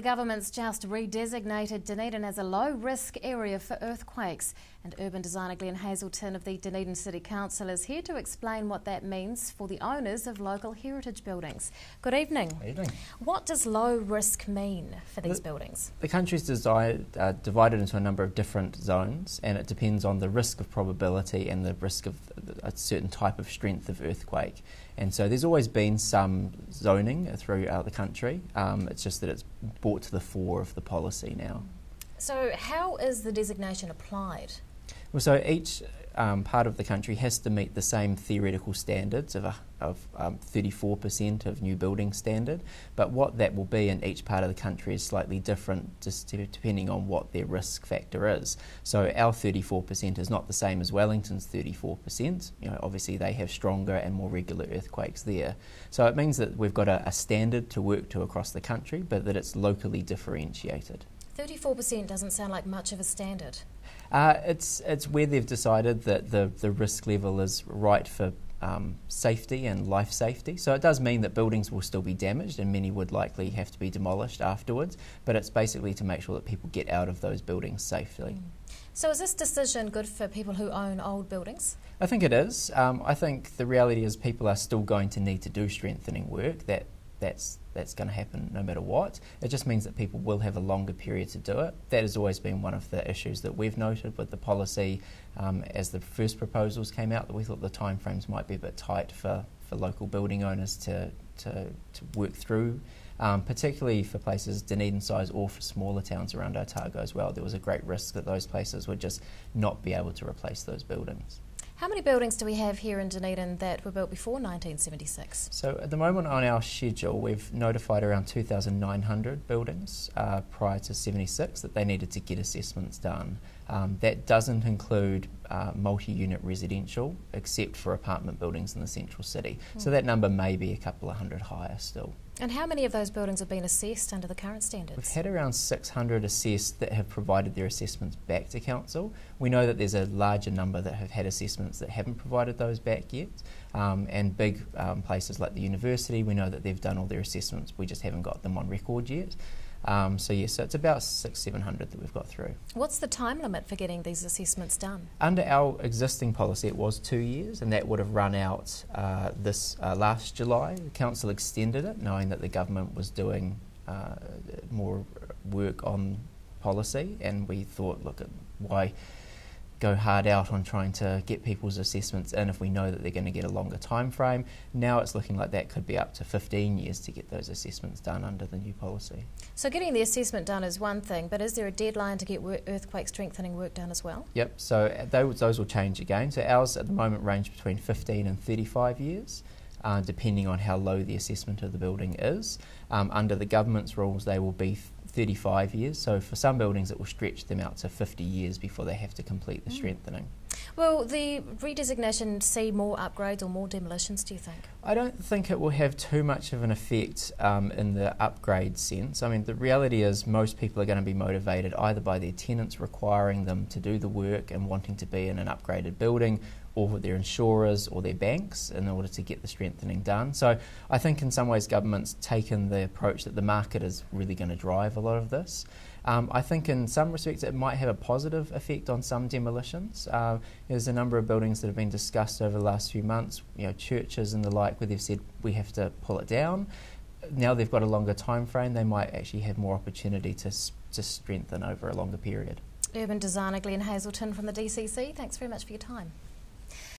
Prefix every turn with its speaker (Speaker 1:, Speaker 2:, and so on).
Speaker 1: The government's just redesignated Dunedin as a low-risk area for earthquakes, and urban designer Glen Hazelton of the Dunedin City Council is here to explain what that means for the owners of local heritage buildings. Good evening.
Speaker 2: Evening.
Speaker 1: What does low risk mean for these buildings?
Speaker 2: The country's divided into a number of different zones, and it depends on the risk of probability and the risk of a certain type of strength of earthquake. And so there's always been some zoning throughout the country. It's just that it's brought to the fore of the policy now. So
Speaker 1: how is the designation applied?
Speaker 2: Well, so each part of the country has to meet the same theoretical standards of 34% of new building standard, but what that will be in each part of the country is slightly different just depending on what their risk factor is. So our 34% is not the same as Wellington's 34%. Obviously they have stronger and more regular earthquakes there. So it means that we've got a standard to work to across the country, but that it's locally differentiated.
Speaker 1: 34% doesn't sound like much of a standard.
Speaker 2: It's where they've decided that the risk level is right for safety and life safety. So it does mean that buildings will still be damaged and many would likely have to be demolished afterwards, but it's basically to make sure that people get out of those buildings safely.
Speaker 1: So is this decision good for people who own old buildings?
Speaker 2: I think it is. I think the reality is people are still going to need to do strengthening work. That's going to happen no matter what. It just means that people will have a longer period to do it. That has always been one of the issues that we've noted with the policy as the first proposals came out, that we thought the timeframes might be a bit tight for local building owners to work through, particularly for places Dunedin size or for smaller towns around Otago as well. There was a great risk that those places would just not be able to replace those buildings.
Speaker 1: How many buildings do we have here in Dunedin that were built before 1976?
Speaker 2: So at the moment on our schedule we've notified around 2,900 buildings prior to 76 that they needed to get assessments done. That doesn't include multi-unit residential except for apartment buildings in the central city. So that number may be a couple of hundred higher still.
Speaker 1: And how many of those buildings have been assessed under the current standards?
Speaker 2: We've had around 600 assessed that have provided their assessments back to council. We know that there's a larger number that have had assessments that haven't provided those back yet. And big places like the university, we know that they've done all their assessments, we just haven't got them on record yet. So it's about 600-700 that we've got through.
Speaker 1: What's the time limit for getting these assessments done?
Speaker 2: Under our existing policy it was 2 years, and that would have run out this last July. The council extended it knowing that the government was doing more work on policy, and we thought, look, why go hard out on trying to get people's assessments in if we know that they're going to get a longer time frame. Now it's looking like that could be up to 15 years to get those assessments done under the new policy.
Speaker 1: So getting the assessment done is one thing, but is there a deadline to get earthquake strengthening work done as well?
Speaker 2: Yep, so those will change again. So ours at the moment range between 15 and 35 years. Depending on how low the assessment of the building is. Under the government's rules they will be 35 years, so for some buildings it will stretch them out to 50 years before they have to complete the strengthening.
Speaker 1: Will the redesignation see more upgrades or more demolitions, do you think?
Speaker 2: I don't think it will have too much of an effect in the upgrade sense. I mean, the reality is most people are going to be motivated either by their tenants requiring them to do the work and wanting to be in an upgraded building, or their insurers or their banks in order to get the strengthening done. So I think in some ways government's taken the approach that the market is really going to drive a lot of this. I think in some respects it might have a positive effect on some demolitions. There's a number of buildings that have been discussed over the last few months, churches and the like, where they've said we have to pull it down. Now they've got a longer time frame, they might actually have more opportunity to strengthen over a longer period.
Speaker 1: Urban designer Glen Hazelton from the DCC, thanks very much for your time.